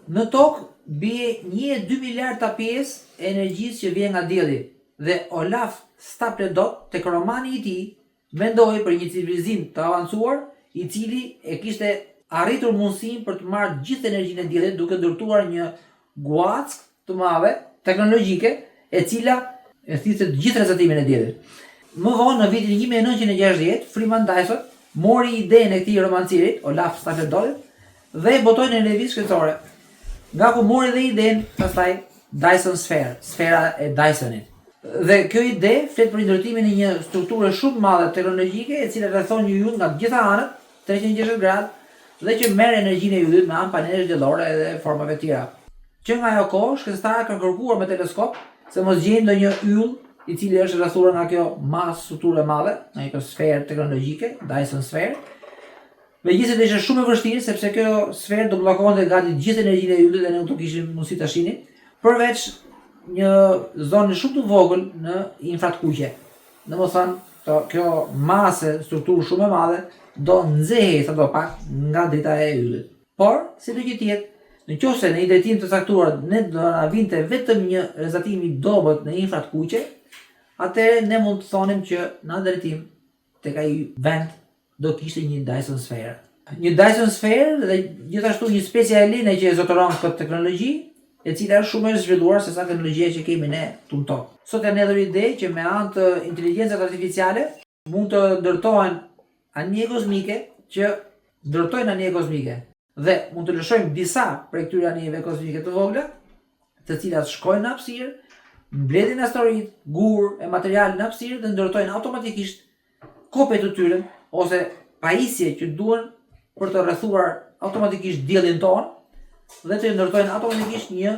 Në tokë bie 1,2 miliarda pjesë e energjisë që vjen nga dielli dhe Olaf Stapledon tek romani i tij mendoi për një civilizim të avancuar i cili e kishte arritur mundësinë për të marrë gjithë energjinë e diellit duke ndërtuar një guack të madhe teknologjike e cila e thithë të gjithë rrezatimin e diellit. Më vonë në vitin 1960, Freeman Dyson mori idenë e këtij romancieri, Olaf Stapledon, dhe e botoi në revistë shkencore. Nga ku mori dhe idenë pastaj Dyson Sphere, sfera e Dysonit. Dhe kjo ide flet për ndërtimin e një strukture shumë madhe teknologjike e cila rrethon një yll nga të gjitha anët, 360 gradë dhe që merr energjinë e yllit me anë panelesh diellore dhe formave tjera. Që nga ajo kohë shkencëtarët kanë kërkuar me teleskop se mos gjejnë ndonjë yll i cili është rrethuar nga kjo masë strukture e madhe, nga një sferë teknologjike, Dyson Sphere. Megjithëse ishte shumë e vështirë sepse kjo sferë do bllokonte gati gjithë energjinë e yllit dhe ne nuk do kishim mundësi ta shihnim, përveç një zonë shumë të vogël në infrat kuqe. Domethënë, kjo masë strukturë shumë e madhe do nxehej sadopak nga drita e yllit. Por, si do që tjetë, nëse në një drejtim të caktuar ne do na vinte vetëm një rrezatim i dobët në infrat kuqe, atëherë ne mund të thonim që në atë drejtim tek ai vend do kishte një Dyson Sphere. Një Dyson Sphere dhe gjithashtu një specie aline që e zotëron këtë teknologji, e cila është shumë e zhvilluar se sa teknologjia që kemi ne këtu në tokë. Sot janë hedhur ide që me anë të inteligjencës artificiale mund të ndërtohen anije kozmike që ndërtojnë anije kozmike dhe mund të lëshojmë disa prej këtyre anijeve kozmike të vogla, të cilat shkojnë në hapësirë, mbledhin asteroid, gur e material në hapësirë dhe ndërtojnë automatikisht kopje të tyre ose pajisje që duhen për të rrethuar automatikisht diellin tonë dhe të ndërtojnë automatikisht një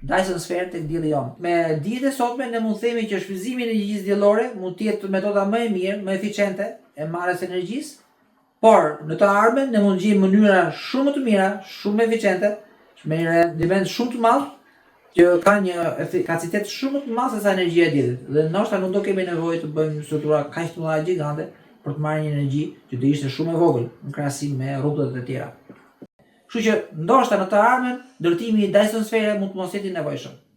Dyson Sphere tek dielli jon. Me dijet e sotme ne mund të themi që shfrytëzimi i energjisë diellore mund të jetë metoda më e mirë, më eficiente e marrjes së energjisë, por në të ardhmen ne mund të gjejmë mënyra shumë më të mira, shumë më eficiente, me një rendiment shumë të madh që ka një efikasitet shumë më të madh se sa energjia e diellit. Dhe ndoshta nuk do kemi nevojë të bëjmë struktura kaq të mëdha gjigante për të marrë një energji që do ishte shumë e vogël në krahasim me rrugët e tjera. Kështu që ndoshta në të ardhmen ndërtimi i Dyson Sphere mund të mos jetë i nevojshëm.